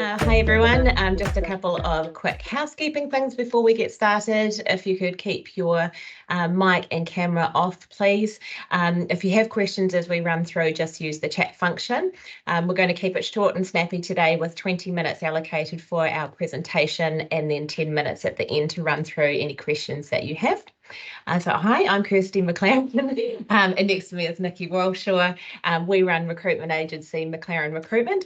Hi everyone, just a couple of quick housekeeping things before we get started. If you could keep your mic and camera off, please. If you have questions as we run through, just use the chat function. We're going to keep it short and snappy today with 20 minutes allocated for our presentation and then 10 minutes at the end to run through any questions that you have. So hi, I'm Kirsty McLaren, and next to me is Nikki Walshaw. We run recruitment agency McLaren Recruitment,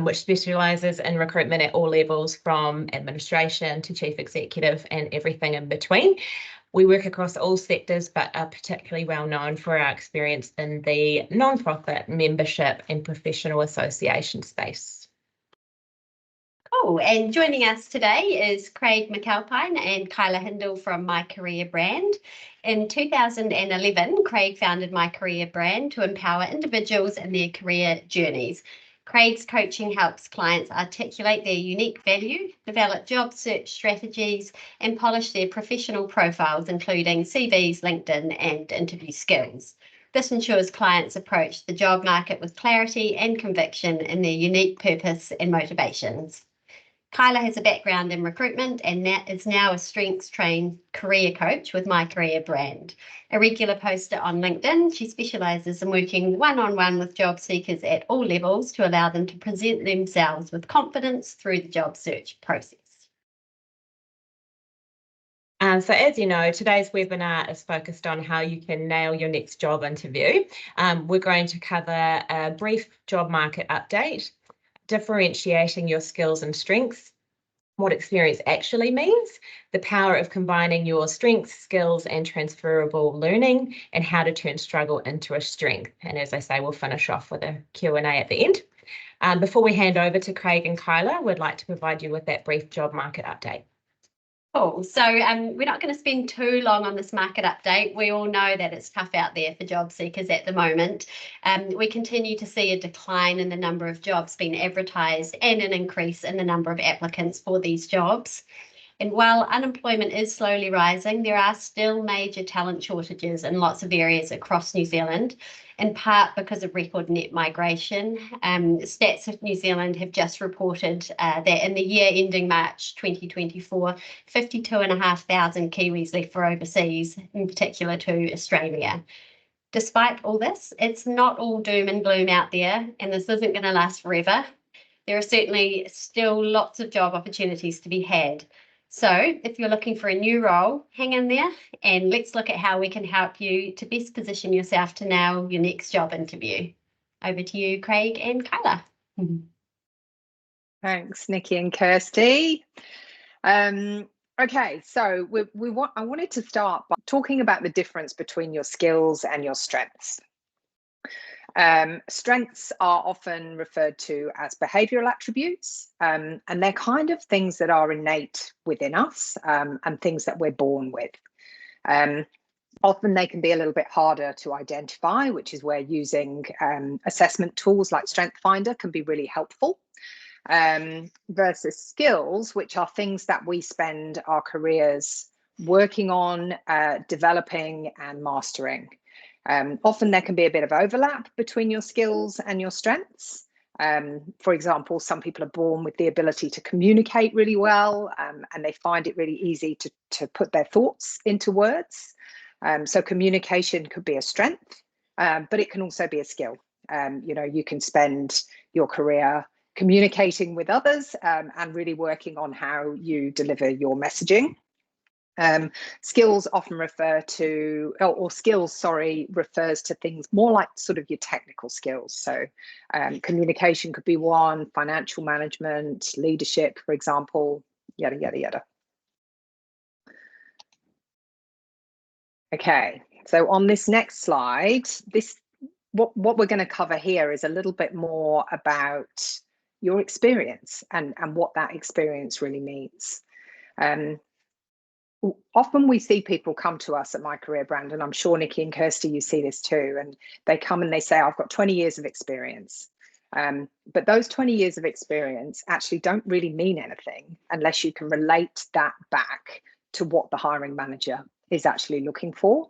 which specialises in recruitment at all levels, from administration to chief executive and everything in between. We work across all sectors, but are particularly well known for our experience in the non-profit, membership and professional association space. Oh, and joining us today is Craig McAlpine and Kyla Hindle from My Career Brand. In 2011, Craig founded My Career Brand to empower individuals in their career journeys. Craig's coaching helps clients articulate their unique value, develop job search strategies, and polish their professional profiles, including CVs, LinkedIn, and interview skills. This ensures clients approach the job market with clarity and conviction in their unique purpose and motivations. Kyla has a background in recruitment and is now a strengths-trained career coach with My Career Brand. A regular poster on LinkedIn, she specialises in working one-on-one with job seekers at all levels to allow them to present themselves with confidence through the job search process. So as you know, today's webinar is focused on how you can nail your next job interview. We're going to cover a brief job market update, differentiating your skills and strengths, what experience actually means, the power of combining your strengths, skills and transferable learning, and how to turn struggle into a strength. And as I say, we'll finish off with a Q&A at the end. Before we hand over to Craig and Kyla, we'd like to provide you with that brief job market update. Cool. So we're not going to spend too long on this market update. We all know that it's tough out there for job seekers at the moment. We continue to see a decline in the number of jobs being advertised and an increase in the number of applicants for these jobs. And while unemployment is slowly rising, there are still major talent shortages in lots of areas across New Zealand, in part because of record net migration. Stats of New Zealand have just reported that in the year ending March 2024, 52,500 Kiwis left for overseas, in particular to Australia. Despite all this, it's not all doom and gloom out there, and this isn't going to last forever. There are certainly still lots of job opportunities to be had. So if you're looking for a new role, hang in there and let's look at how we can help you to best position yourself to nail your next job interview. Over to you, Craig and Kyla. Thanks, Nikki and Kirsty. Okay, so I wanted to start by talking about the difference between your skills and your strengths. Strengths are often referred to as behavioural attributes, and they're kind of things that are innate within us and things that we're born with. Often they can be a little bit harder to identify, which is where using assessment tools like Strength Finder can be really helpful, versus skills, which are things that we spend our careers working on, developing and mastering. Often there can be a bit of overlap between your skills and your strengths. For example, some people are born with the ability to communicate really well, and they find it really easy to put their thoughts into words. So communication could be a strength, but it can also be a skill. You can spend your career communicating with others and really working on how you deliver your messaging. Skills often refers to things more like sort of your technical skills. So communication could be one, financial management, leadership, for example, yada, yada, yada. Okay, so on this next slide, what we're going to cover here is a little bit more about your experience and what that experience really means. Often we see people come to us at My Career Brand, and I'm sure Nikki and Kirsty, you see this too, and they come and they say, I've got 20 years of experience. But those 20 years of experience actually don't really mean anything unless you can relate that back to what the hiring manager is actually looking for.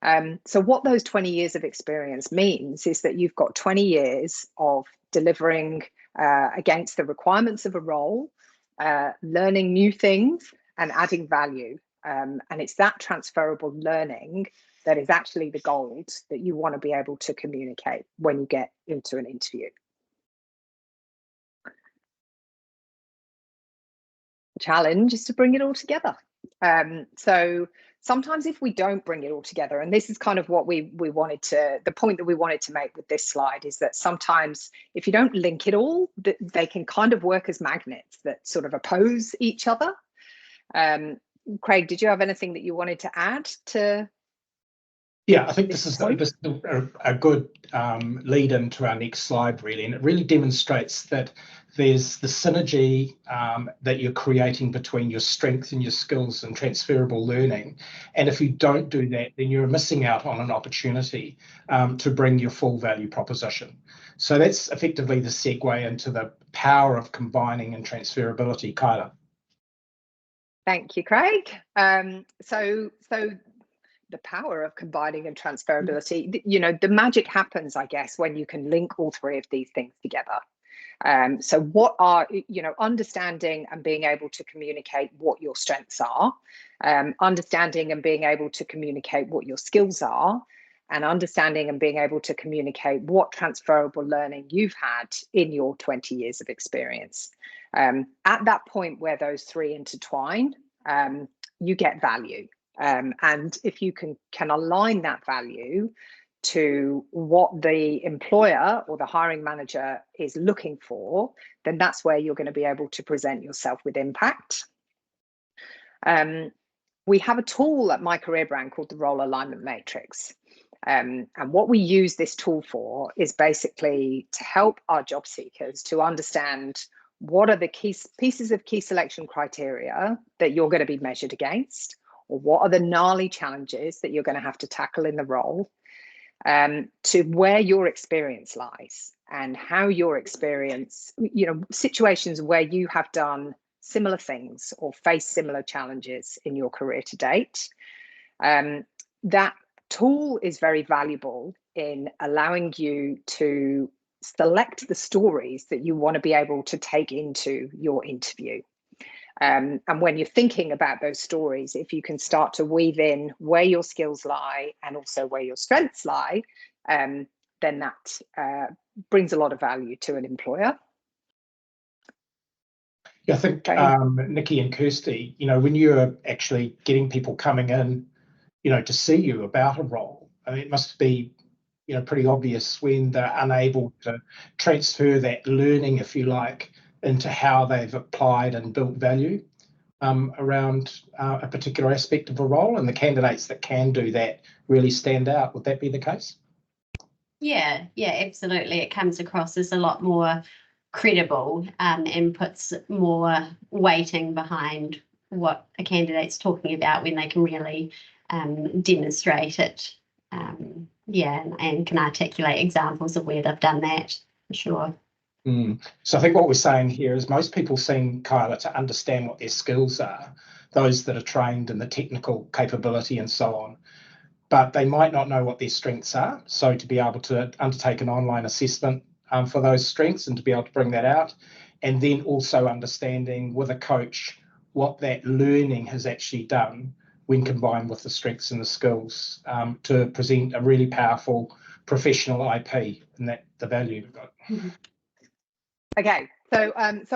So what those 20 years of experience means is that you've got 20 years of delivering against the requirements of a role, learning new things and adding value. And it's that transferable learning that is actually the gold that you want to be able to communicate when you get into an interview. The challenge is to bring it all together. So sometimes if we don't bring it all together, and this is kind of what we wanted to, the point that we wanted to make with this slide is that sometimes if you don't link it all, they can kind of work as magnets that sort of oppose each other. Craig, did you have anything that you wanted to add to? Yeah, I think this is a good lead into our next slide, really, and it really demonstrates that there's the synergy that you're creating between your strengths and your skills and transferable learning. And if you don't do that, then you're missing out on an opportunity to bring your full value proposition. So that's effectively the segue into the power of combining and transferability. Kyla. Thank you, Craig. So the power of combining and transferability, you know, the magic happens, I guess, when you can link all three of these things together. So what are, you know, understanding and being able to communicate what your strengths are, understanding and being able to communicate what your skills are, and understanding and being able to communicate what transferable learning you've had in your 20 years of experience. At that point where those three intertwine, you get value. And if you can align that value to what the employer or the hiring manager is looking for, then that's where you're going to be able to present yourself with impact. We have a tool at My Career Brand called the Role Alignment Matrix. And what we use this tool for is basically to help our job seekers to understand what are the key pieces of key selection criteria that you're going to be measured against, or what are the gnarly challenges that you're going to have to tackle in the role, to where your experience lies and how your experience, you know, situations where you have done similar things or faced similar challenges in your career to date. That tool is very valuable in allowing you to select the stories that you want to be able to take into your interview. And when you're thinking about those stories, if you can start to weave in where your skills lie and also where your strengths lie, then that brings a lot of value to an employer. Yeah, I think Nikki and Kirsty, you know, when you're actually getting people coming in, you know, to see you about a role, I mean, it must be, you know, pretty obvious when they're unable to transfer that learning, if you like, into how they've applied and built value around a particular aspect of a role, and the candidates that can do that really stand out. Would that be the case? Yeah, absolutely. It comes across as a lot more credible and puts more weighting behind what a candidate's talking about when they can really demonstrate it. And can articulate examples of where they've done that, for sure. So I think what we're saying here is most people seem, Kyla, to understand what their skills are, those that are trained in the technical capability and so on, but they might not know what their strengths are. So to be able to undertake an online assessment for those strengths and to be able to bring that out, and then also understanding with a coach what that learning has actually done when combined with the strengths and the skills to present a really powerful professional IP and that the value we've got. Okay, so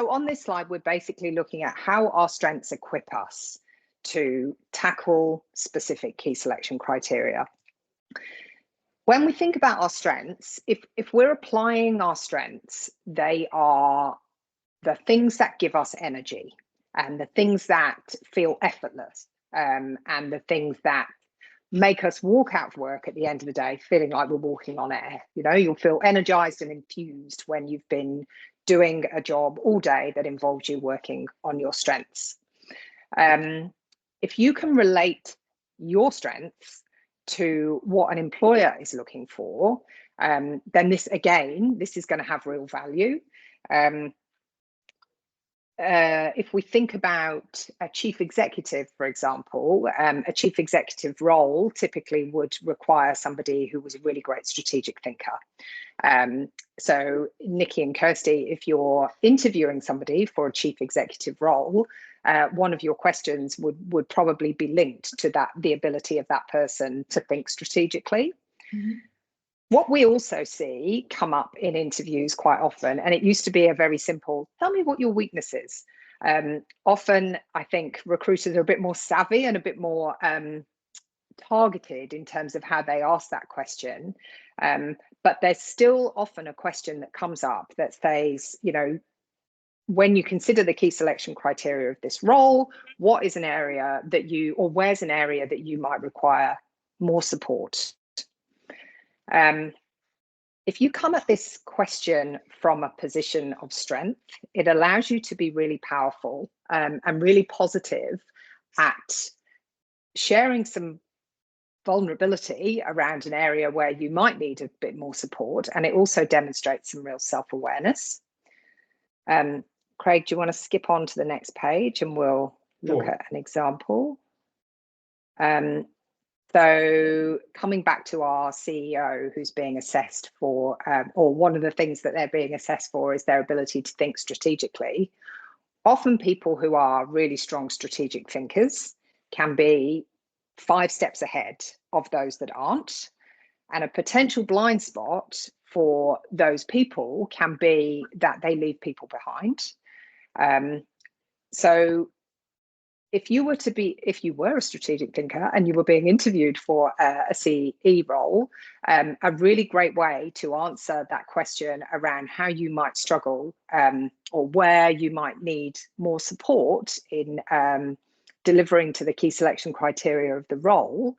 on this slide, we're basically looking at how our strengths equip us to tackle specific key selection criteria. When we think about our strengths, if we're applying our strengths, they are the things that give us energy and the things that feel effortless and the things that make us walk out of work at the end of the day feeling like we're walking on air. You know, you'll feel energized and infused when you've been doing a job all day that involves you working on your strengths. If you can relate your strengths to what an employer is looking for, then this is going to have real value. if we think about a chief executive, for example, a chief executive role typically would require somebody who was a really great strategic thinker. So Nikki and Kirsty, if you're interviewing somebody for a chief executive role, one of your questions would probably be linked to the ability of that person to think strategically. Mhm. What we also see come up in interviews quite often, and it used to be a very simple, tell me what your weakness is. Often, I think recruiters are a bit more savvy and a bit more targeted in terms of how they ask that question. But there's still often a question that comes up that says, you know, when you consider the key selection criteria of this role, what is an area that where's an area that you might require more support? If you come at this question from a position of strength, it allows you to be really powerful and really positive at sharing some vulnerability around an area where you might need a bit more support, and it also demonstrates some real self-awareness. Craig, do you want to skip on to the next page and we'll look at an example? So coming back to our CEO who's being assessed for, or one of the things that they're being assessed for is their ability to think strategically. Often people who are really strong strategic thinkers can be 5 steps ahead of those that aren't. And a potential blind spot for those people can be that they leave people behind. So if you were a strategic thinker and you were being interviewed for a CE role, a really great way to answer that question around how you might struggle or where you might need more support in delivering to the key selection criteria of the role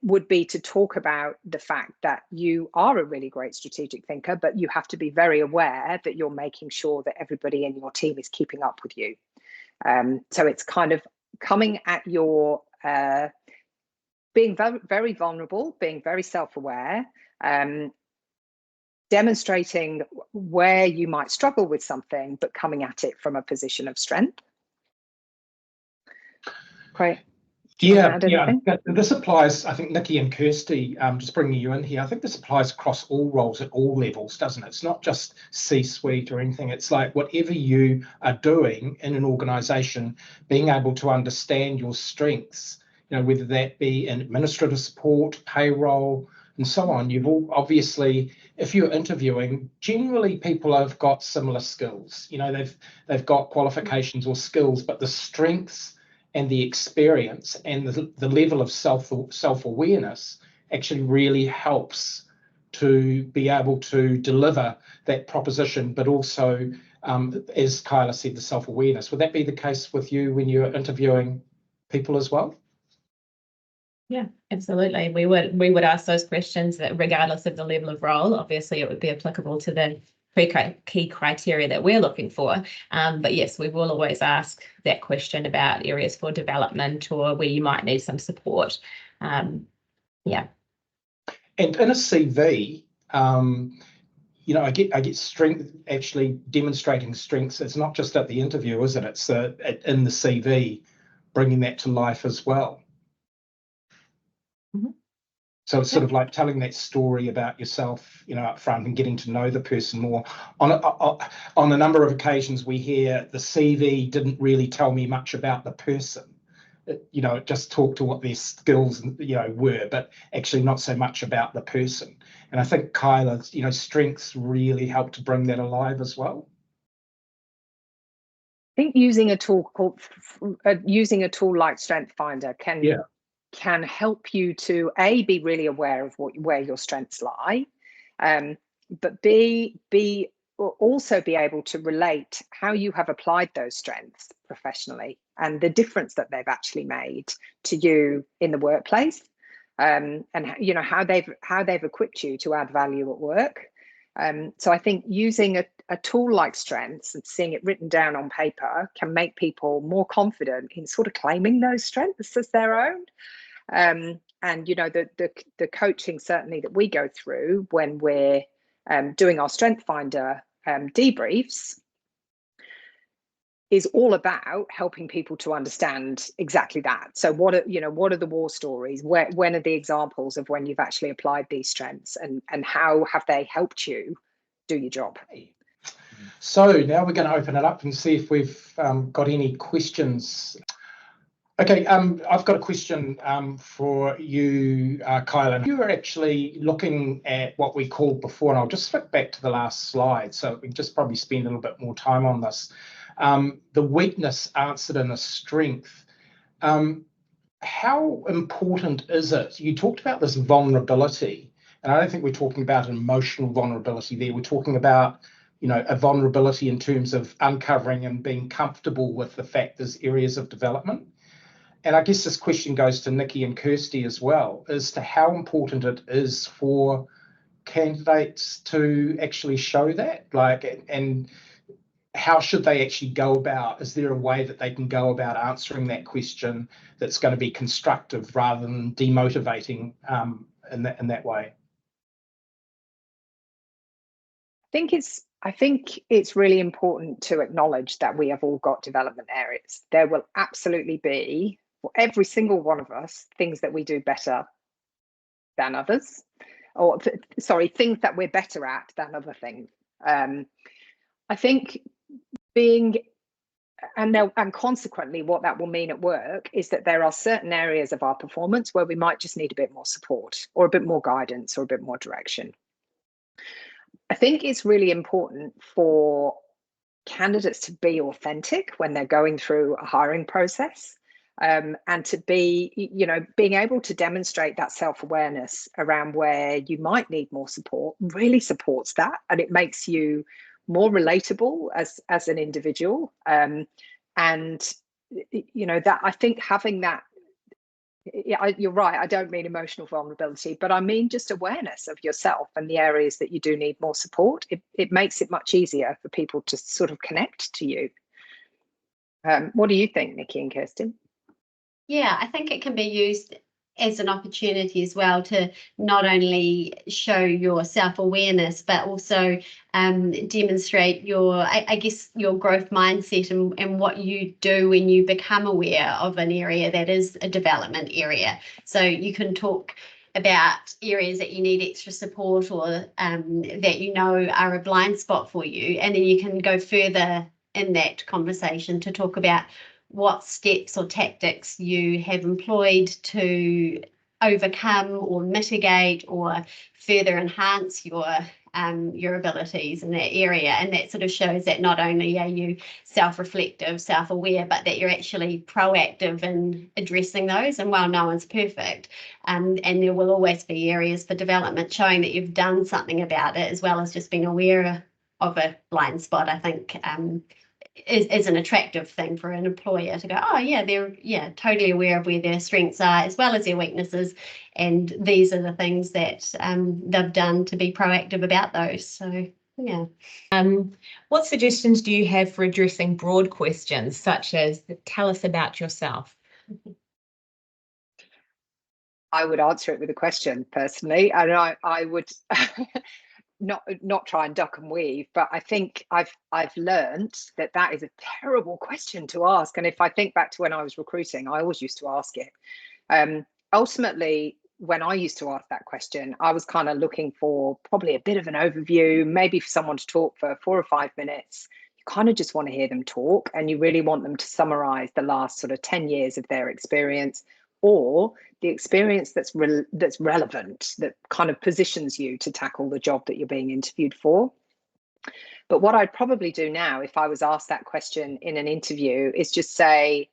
would be to talk about the fact that you are a really great strategic thinker, but you have to be very aware that you're making sure that everybody in your team is keeping up with you. So it's kind of coming at your being very, very vulnerable, being very self-aware, demonstrating where you might struggle with something, but coming at it from a position of strength. Great. Yeah. This applies, I think, Nikki and Kirsty, just bringing you in here, I think this applies across all roles at all levels, doesn't it? It's not just C-suite or anything. It's like whatever you are doing in an organization, being able to understand your strengths, you know, whether that be in administrative support, payroll, and so on. You've all obviously, if you're interviewing, generally people have got similar skills. You know, they've got qualifications or skills, but the strengths and the experience and the level of self-awareness actually really helps to be able to deliver that proposition, but also, as Kyla said, the self-awareness. Would that be the case with you when you're interviewing people as well? Yeah, absolutely. We would ask those questions that regardless of the level of role, obviously it would be applicable to the key criteria that we're looking for. But yes, we will always ask that question about areas for development or where you might need some support. Yeah. And in a CV, you know, I get strength, actually demonstrating strengths. It's not just at the interview, is it? It's in the CV, bringing that to life as well. Mm-hmm. So it's sort of like telling that story about yourself, you know, up front and getting to know the person more. On a number of occasions, we hear the CV didn't really tell me much about the person. You know, it just talked to what their skills, you know, were, but actually not so much about the person. And I think Kyla's, you know, strengths really help to bring that alive as well. I think using a tool like Strength Finder can help you to be really aware of where your strengths lie, but also be able to relate how you have applied those strengths professionally and the difference that they've actually made to you in the workplace, and you know how they've equipped you to add value at work. So I think using a tool like Strengths and seeing it written down on paper can make people more confident in sort of claiming those strengths as their own. And you know, the coaching certainly that we go through when we're doing our Strength Finder debriefs, is all about helping people to understand exactly that. So what are the war stories? When are the examples of when you've actually applied these strengths, and how have they helped you do your job? So now we're going to open it up and see if we've got any questions. Okay, I've got a question for you, Kyla. You were actually looking at what we called before, and I'll just flip back to the last slide, so we can just probably spend a little bit more time on this. The weakness answered in a strength. How important is it? You talked about this vulnerability, and I don't think we're talking about an emotional vulnerability there. We're talking about, you know, a vulnerability in terms of uncovering and being comfortable with the fact there's areas of development. And I guess this question goes to Nikki and Kirsty as well, as to how important it is for candidates to actually show that, like, and how should they actually go about, is there a way that they can go about answering that question that's going to be constructive rather than demotivating in that way? I think it's really important to acknowledge that we have all got development areas. There will absolutely be, for every single one of us, things that we do better than others, or things that we're better at than other things. I think and consequently, what that will mean at work is that there are certain areas of our performance where we might just need a bit more support, or a bit more guidance, or a bit more direction. I think it's really important for candidates to be authentic when they're going through a hiring process, and to be, being able to demonstrate that self-awareness around where you might need more support really supports that, and it makes you more relatable as an individual. And that, I think, having that, you're right, I don't mean emotional vulnerability, but I mean just awareness of yourself and the areas that you do need more support. It makes it much easier for people to sort of connect to you. What do you think, Nikki and Kirsten? Yeah, I think it can be used as an opportunity as well to not only show your self-awareness, but also demonstrate your, I guess, your growth mindset and what you do when you become aware of an area that is a development area. So you can talk about areas that you need extra support, or that you know are a blind spot for you, and then you can go further in that conversation to talk about what steps or tactics you have employed to overcome or mitigate or further enhance your abilities in that area. And that sort of shows that not only are you self-reflective, self-aware, but that you're actually proactive in addressing those. And while no one's perfect, and there will always be areas for development, showing that you've done something about it, as well as just being aware of a blind spot, I think is an attractive thing for an employer to go, oh yeah, they're totally aware of where their strengths are as well as their weaknesses, and these are the things that they've done to be proactive about those. So yeah. What suggestions do you have for addressing broad questions such as, tell us about yourself? I would answer it with a question personally, and I would not try and duck and weave, but I think I've learned that is a terrible question to ask. And if I think back to when I was recruiting, I always used to ask it. Ultimately, when I used to ask that question, I was kind of looking for probably a bit of an overview, maybe for someone to talk for 4 or 5 minutes. You kind of just want to hear them talk, and you really want them to summarize the last sort of 10 years of their experience, or the experience that's relevant, that kind of positions you to tackle the job that you're being interviewed for. But what I'd probably do now, if I was asked that question in an interview, is just say,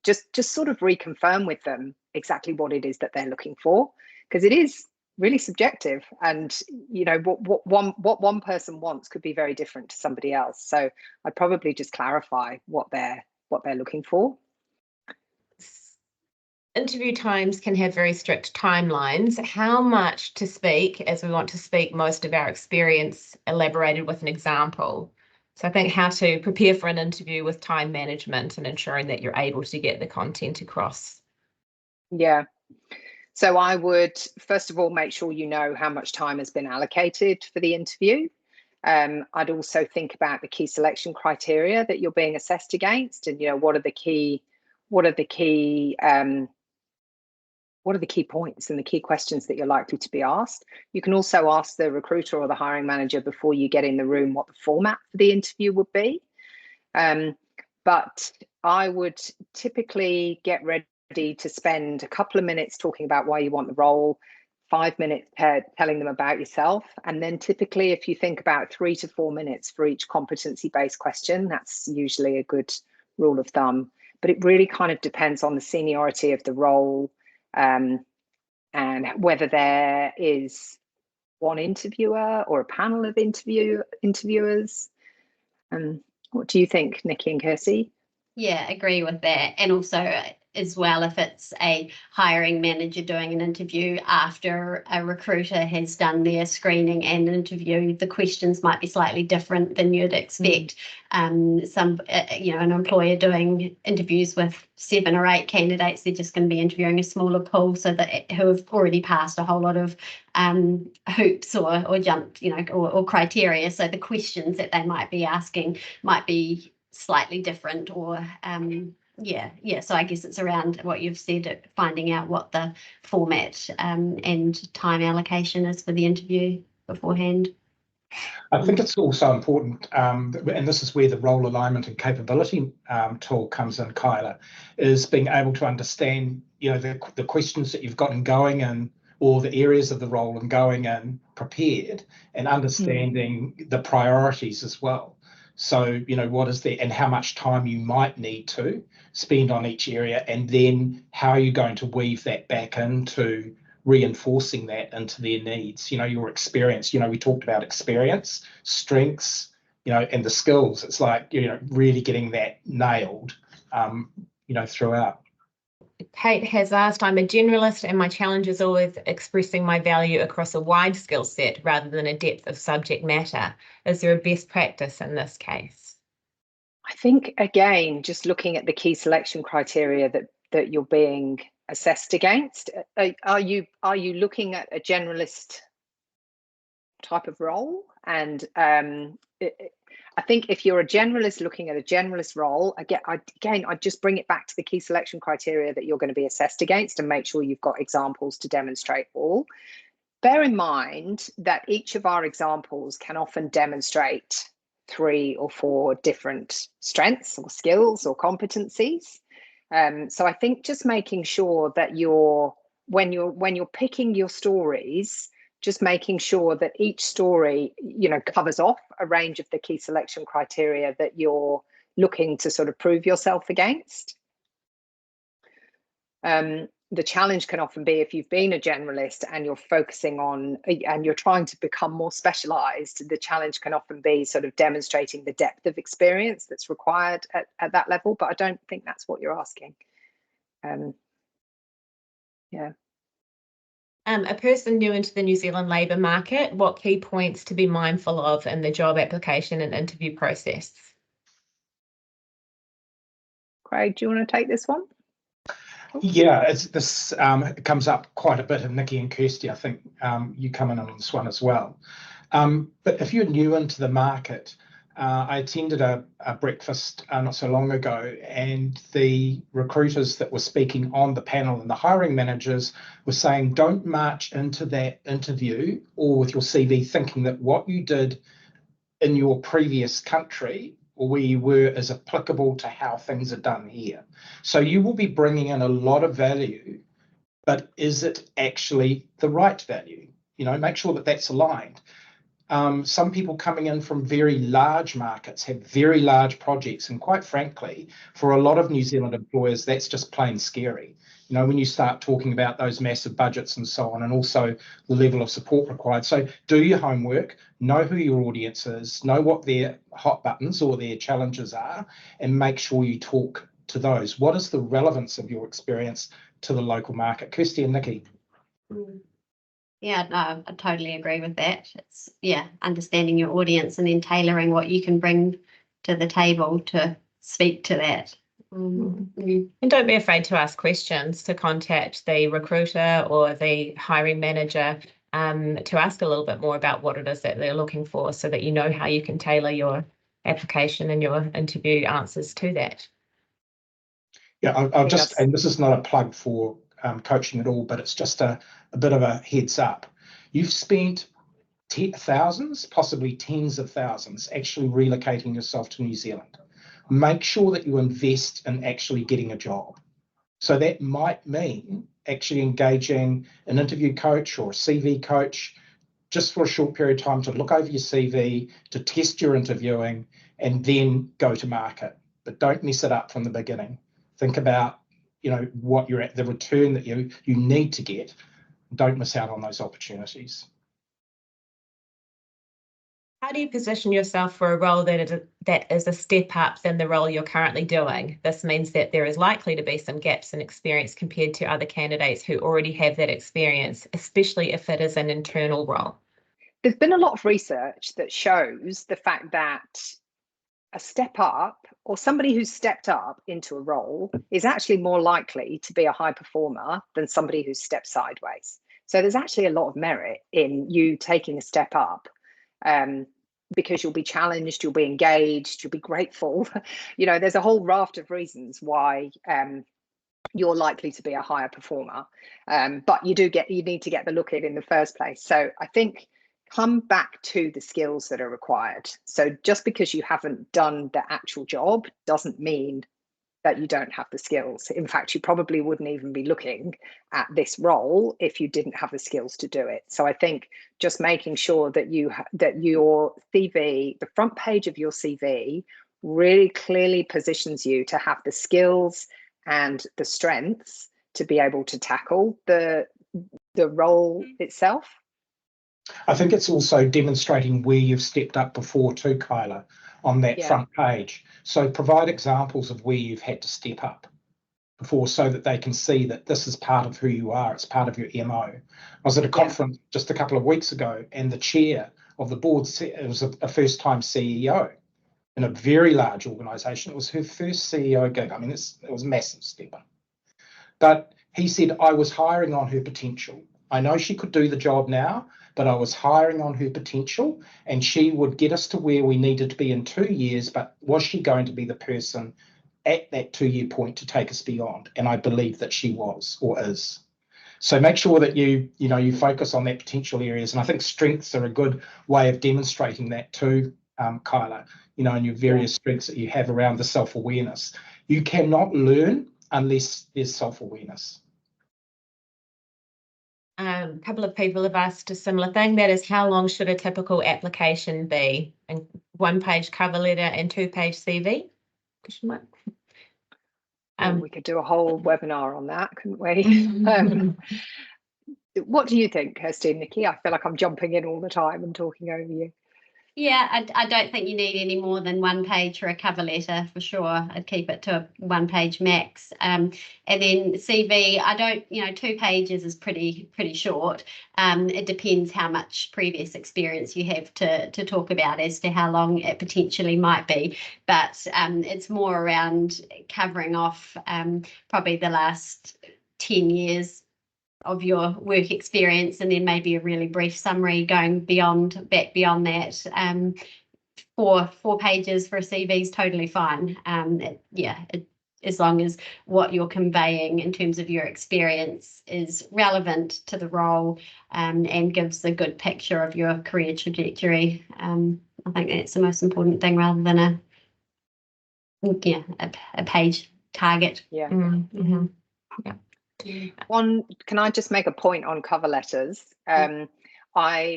just sort of reconfirm with them exactly what it is that they're looking for, because it is really subjective, and what one person wants could be very different to somebody else. So I'd probably just clarify what they're looking for. Interview times can have very strict timelines. How much to speak, as we want to speak most of our experience elaborated with an example? So I think how to prepare for an interview with time management and ensuring that you're able to get the content across. Yeah. So I would, first of all, make sure you know how much time has been allocated for the interview. I'd also think about the key selection criteria that you're being assessed against, and what are the key points and the key questions that you're likely to be asked. You can also ask the recruiter or the hiring manager before you get in the room what the format for the interview would be. But I would typically get ready to spend a couple of minutes talking about why you want the role, 5 minutes telling them about yourself, and then typically if you think about 3 to 4 minutes for each competency-based question, that's usually a good rule of thumb. But it really kind of depends on the seniority of the role, and whether there is one interviewer or a panel of interviewers. What do you think, Nikki and Kirsty? Yeah, agree with that. And also as well, if it's a hiring manager doing an interview after a recruiter has done their screening and interview, the questions might be slightly different than you'd expect. An employer doing interviews with 7 or 8 candidates, they're just going to be interviewing a smaller pool, so that who have already passed a whole lot of hoops or jumped, or criteria. So the questions that they might be asking might be slightly different, or so I guess it's around what you've said, finding out what the format and time allocation is for the interview beforehand. I think it's also important, and this is where the role alignment and capability tool comes in, Kyla, is being able to understand the questions that you've gotten going in, or the areas of the role and going in prepared, and understanding the priorities as well. So, what is there and how much time you might need to spend on each area, and then how are you going to weave that back into reinforcing that into their needs, your experience. We talked about experience, strengths, and the skills. It's like, really getting that nailed, throughout. Kate has asked, I'm a generalist and my challenge is always expressing my value across a wide skill set rather than a depth of subject matter. Is there a best practice in this case? I think, again, just looking at the key selection criteria that you're being assessed against, are you looking at a generalist type of role? And I think if you're a generalist looking at a generalist role, I'd just bring it back to the key selection criteria that you're going to be assessed against and make sure you've got examples to demonstrate all. Bear in mind that each of our examples can often demonstrate 3 or 4 different strengths or skills or competencies. So I think just making sure that when you're picking your stories, just making sure that each story, covers off a range of the key selection criteria that you're looking to sort of prove yourself against. The challenge can often be, if you've been a generalist and you're focusing on, and you're trying to become more specialized, the challenge can often be sort of demonstrating the depth of experience that's required at that level. But I don't think that's what you're asking. A person new into the New Zealand labour market, what key points to be mindful of in the job application and interview process? Craig, do you want to take this one? Yeah, this comes up quite a bit, and Nikki and Kirsty, I think you come in on this one as well. But if you're new into the market, I attended a breakfast not so long ago, and the recruiters that were speaking on the panel and the hiring managers were saying, don't march into that interview or with your CV thinking that what you did in your previous country or where you were is applicable to how things are done here. So you will be bringing in a lot of value, but is it actually the right value? Make sure that that's aligned. Some people coming in from very large markets have very large projects, and quite frankly, for a lot of New Zealand employers, that's just plain scary. When you start talking about those massive budgets and so on, and also the level of support required. So do your homework, know who your audience is, know what their hot buttons or their challenges are, and make sure you talk to those. What is the relevance of your experience to the local market? Kirsty and Nikki. Yeah, no, I totally agree with that. It's, understanding your audience and then tailoring what you can bring to the table to speak to that. And don't be afraid to ask questions, to contact the recruiter or the hiring manager to ask a little bit more about what it is that they're looking for, so that you know how you can tailor your application and your interview answers to that. Yeah, I'll just, Yes. and this is not a plug for coaching at all, but it's just a bit of a heads up. You've spent thousands, possibly tens of thousands, actually relocating yourself to New Zealand. Make sure that you invest in actually getting a job. So that might mean actually engaging an interview coach or a CV coach just for a short period of time to look over your CV, to test your interviewing, and then go to market. But don't mess it up from the beginning. Think about, what you're at, the return that you need to get. Don't miss out on those opportunities. How do you position yourself for a role that is a step up than the role you're currently doing? This means that there is likely to be some gaps in experience compared to other candidates who already have that experience, especially if it is an internal role. There's been a lot of research that shows the fact that a step up, or somebody who's stepped up into a role, is actually more likely to be a high performer than somebody who's stepped sideways. So there's actually a lot of merit in you taking a step up, because you'll be challenged, you'll be engaged, you'll be grateful. There's a whole raft of reasons why you're likely to be a higher performer, but you need to get the look in the first place. So I think come back to the skills that are required. So just because you haven't done the actual job doesn't mean that you don't have the skills. In fact, you probably wouldn't even be looking at this role if you didn't have the skills to do it. So I think just making sure that that your CV, the front page of your CV, really clearly positions you to have the skills and the strengths to be able to tackle the role itself. I think it's also demonstrating where you've stepped up before too, Kyla, on that front page. So provide examples of where you've had to step up before, so that they can see that this is part of who you are. It's part of your MO. I was at a conference just a couple of weeks ago, and the chair of the board, it was a first-time CEO in a very large organisation. It was her first CEO gig. I mean, it was a massive step up. But he said, I was hiring on her potential. I know she could do the job now, but I was hiring on her potential, and she would get us to where we needed to be in 2 years. But was she going to be the person at that 2-year point to take us beyond? And I believe that she was, or is. So make sure that you focus on that potential areas. And I think strengths are a good way of demonstrating that too, Kyla, and your various strengths that you have around the self-awareness. You cannot learn unless there's self-awareness. A couple of people have asked a similar thing. That is, how long should a typical application be? And 1-page cover letter and 2-page CV? Question mark. We could do a whole webinar on that, couldn't we? What do you think, Kirsty and Nikki? I feel like I'm jumping in all the time and talking over you. Yeah, I don't think you need any more than 1 page for a cover letter, for sure. I'd keep it to a 1-page max. And then CV, 2 pages is pretty short. It depends how much previous experience you have to talk about as to how long it potentially might be. But it's more around covering off probably the last 10 years of your work experience, and then maybe a really brief summary going back beyond that. 4 pages for a CV is totally fine. As long as what you're conveying in terms of your experience is relevant to the role, and gives a good picture of your career trajectory. I think that's the most important thing, rather than a page target. Yeah. Mm-hmm. Yeah. Can I just make a point on cover letters? I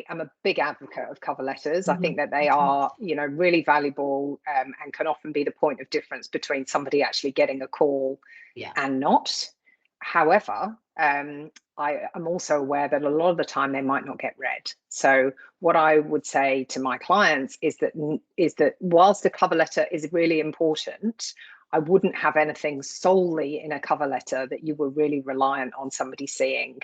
am a big advocate of cover letters. I think that they are, really valuable, and can often be the point of difference between somebody actually getting a call and not. However, I am also aware that a lot of the time they might not get read. So what I would say to my clients is that whilst the cover letter is really important, I wouldn't have anything solely in a cover letter that you were really reliant on somebody seeing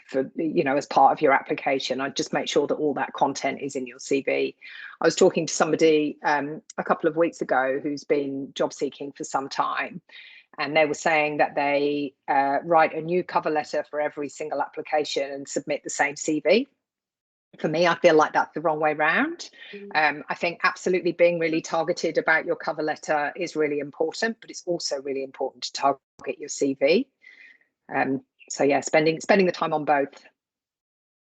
for, as part of your application. I'd just make sure that all that content is in your CV. I was talking to somebody a couple of weeks ago who's been job seeking for some time, and they were saying that they write a new cover letter for every single application and submit the same CV. For me, I feel like that's the wrong way round. I think absolutely being really targeted about your cover letter is really important, but it's also really important to target your CV. So yeah, spending the time on both.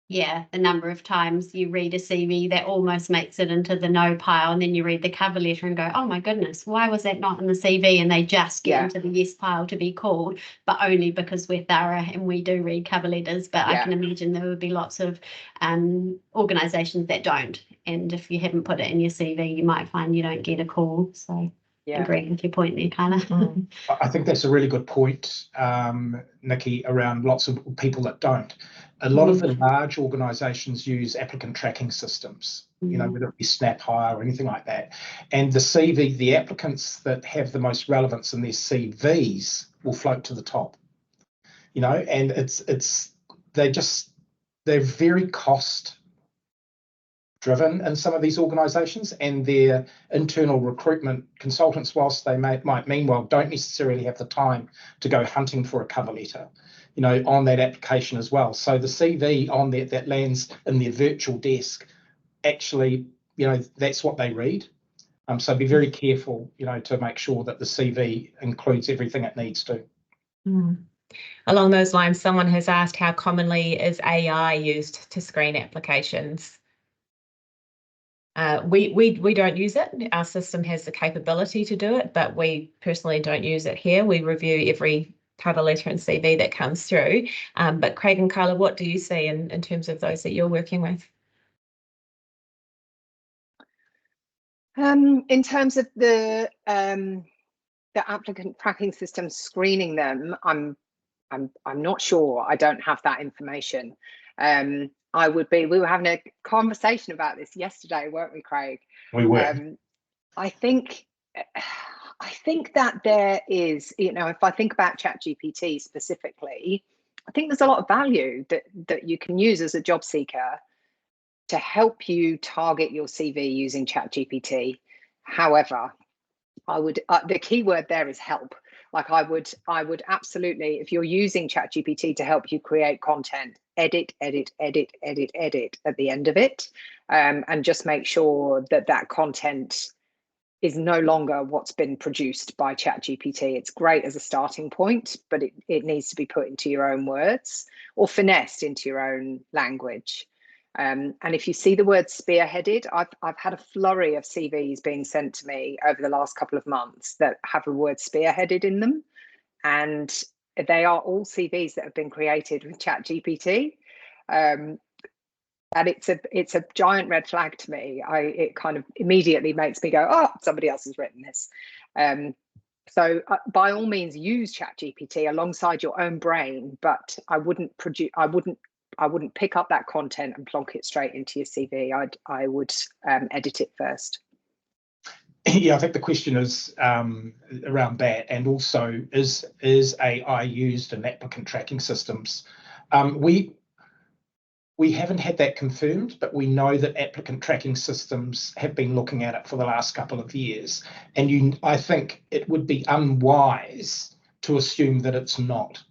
Yeah, the number of times you read a CV that almost makes it into the no pile, and then you read the cover letter and go, oh my goodness, why was that not in the CV? And they just get into the yes pile to be called, but only because we're thorough and we do read cover letters. But I can imagine there would be lots of organisations that don't. And if you haven't put it in your CV, you might find you don't get a call. So I agree with your point there, Kyla. I think that's a really good point, Nikki, around lots of people that don't. A lot of the large organisations use applicant tracking systems, you know, whether it be Snap Hire or anything like that. And the CV, the applicants that have the most relevance in their CVs will float to the top, you know, and they're very cost driven in some of these organisations, and their internal recruitment consultants, whilst they might mean well, don't necessarily have the time to go hunting for a cover letter, you know, on that application as well. So the CV on there that lands in their virtual desk, actually, you know, that's what they read. So be very careful, you know, to make sure that the CV includes everything it needs to. Along those lines, someone has asked, how commonly is AI used to screen applications? We don't use it. Our system has the capability to do it, but we personally don't use it here. We review every cover letter and CV that comes through. But Craig and Kyla, what do you see in terms of those that you're working with? In terms of the applicant tracking system screening them, I'm not sure. I don't have that information. We were having a conversation about this yesterday, weren't we, Craig? We were. I think that there is, you know, if I think about ChatGPT specifically, I think there's a lot of value that you can use as a job seeker to help you target your CV using ChatGPT. However, I would the key word there is help. Like I would absolutely, if you're using ChatGPT to help you create content, edit at the end of it, and just make sure that content is no longer what's been produced by ChatGPT. It's great as a starting point, but it needs to be put into your own words or finessed into your own language. And if you see the word spearheaded, I've had a flurry of CVs being sent to me over the last couple of months that have the word spearheaded in them. And they are all CVs that have been created with ChatGPT. And it's a giant red flag to me. It kind of immediately makes me go, oh, somebody else has written this. So by all means, use ChatGPT alongside your own brain, but I wouldn't pick up that content and plonk it straight into your CV. I would edit it first. Yeah, I think the question is around that, and also is AI used in applicant tracking systems? We haven't had that confirmed, but we know that applicant tracking systems have been looking at it for the last couple of years, and I think it would be unwise to assume that it's not.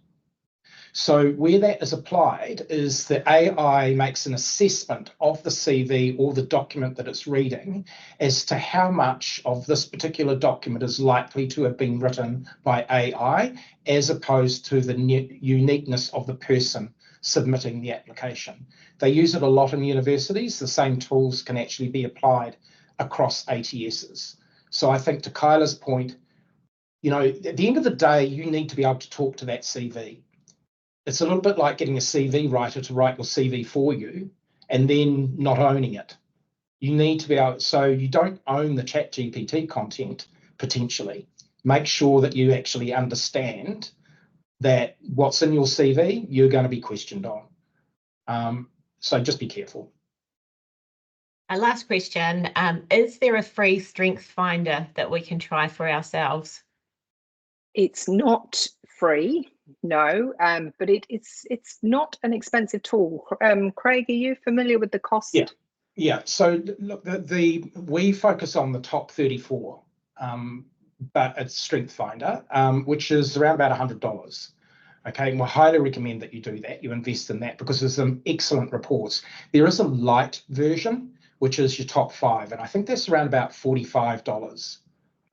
So where that is applied is the AI makes an assessment of the CV or the document that it's reading as to how much of this particular document is likely to have been written by AI, as opposed to the uniqueness of the person submitting the application. They use it a lot in universities. The same tools can actually be applied across ATSs. So I think to Kyla's point, you know, at the end of the day, you need to be able to talk to that CV. It's a little bit like getting a CV writer to write your CV for you and then not owning it. You need to be able, so you don't own the ChatGPT content potentially. Make sure that you actually understand that what's in your CV, you're going to be questioned on. So just be careful. Our last question, is there a free strength finder that we can try for ourselves? It's not free, no, but it's not an expensive tool. Craig, are you familiar with the cost? Yeah. So look, we focus on the top 34 but it's Strength Finder, which is around about $100. Okay, and we highly recommend that you do that. You invest in that because there's some excellent reports. There is a light version, which is your top 5, and I think that's around about $45.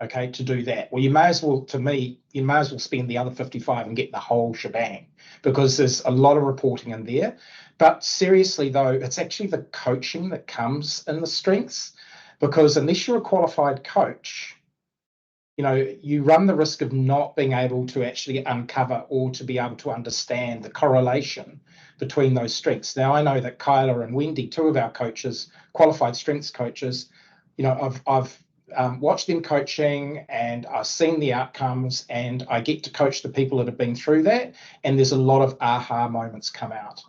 Okay, to do that. Well, you may as well spend the other 55 and get the whole shebang, because there's a lot of reporting in there. But seriously though, it's actually the coaching that comes in the strengths, because unless you're a qualified coach, you run the risk of not being able to actually uncover or to be able to understand the correlation between those strengths. Now, I know that Kyla and Wendy, 2 of our coaches, qualified strengths coaches, I've watched them coaching and I've seen the outcomes, and I get to coach the people that have been through that. And there's a lot of aha moments come out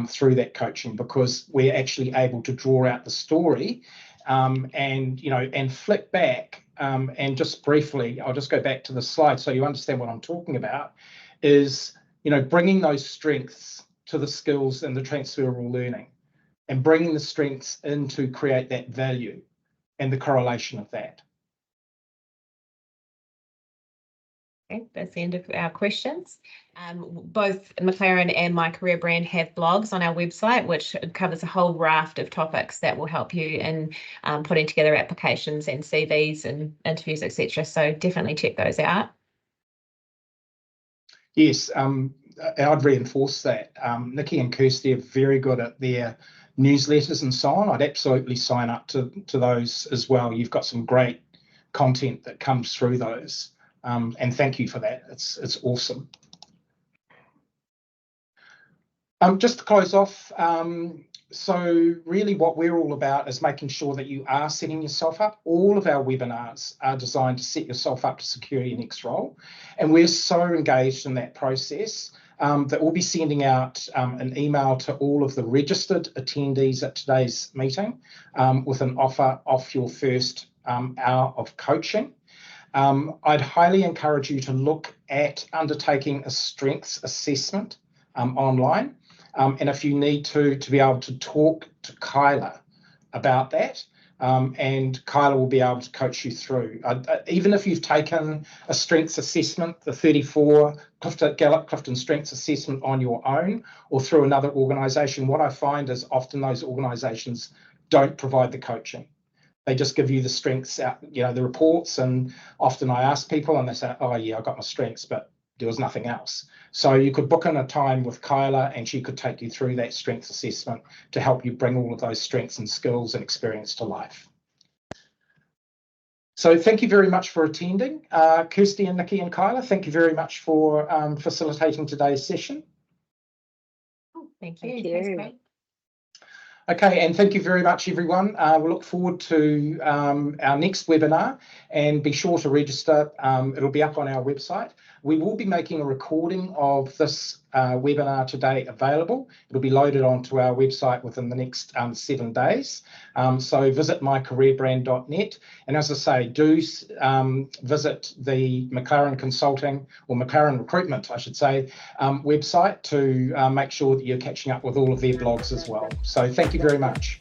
through that coaching, because we're actually able to draw out the story and flick back. And just briefly, I'll just go back to the slide so you understand what I'm talking about, is, bringing those strengths to the skills and the transferable learning, and bringing the strengths in to create that value and the correlation of that. Okay, that's the end of our questions. Both McLaren and My Career Brand have blogs on our website, which covers a whole raft of topics that will help you in putting together applications and CVs and interviews, etc. So definitely check those out. Yes, I'd reinforce that. Nikki and Kirsty are very good at their newsletters and so on. I'd absolutely sign up to those as well. You've got some great content that comes through those. And thank you for that. It's awesome. Just to close off, so really what we're all about is making sure that you are setting yourself up. All of our webinars are designed to set yourself up to secure your next role. And we're so engaged in that process that we'll be sending out an email to all of the registered attendees at today's meeting with an offer off your first hour of coaching. I'd highly encourage you to look at undertaking a strengths assessment online. And if you need to be able to talk to Kyla about that, and Kyla will be able to coach you through. Even if you've taken a strengths assessment, the 34 Gallup Clifton Strengths Assessment on your own or through another organisation, what I find is often those organisations don't provide the coaching. They just give you the strengths, the reports, and often I ask people and they say, oh yeah, I got my strengths, but there was nothing else. So you could book in a time with Kyla and she could take you through that strengths assessment to help you bring all of those strengths and skills and experience to life. So thank you very much for attending. Kirsty and Nikki and Kyla, thank you very much for facilitating today's session. Thank you. Thank you. That's great. Okay, and thank you very much, everyone. We look forward to our next webinar, and be sure to register. It'll be up on our website. We will be making a recording of this webinar today available. It'll be loaded onto our website within the next 7 days. So visit mycareerbrand.net. And as I say, do visit the McLaren Consulting, or McLaren Recruitment, I should say, website to make sure that you're catching up with all of their blogs as well. So thank you very much.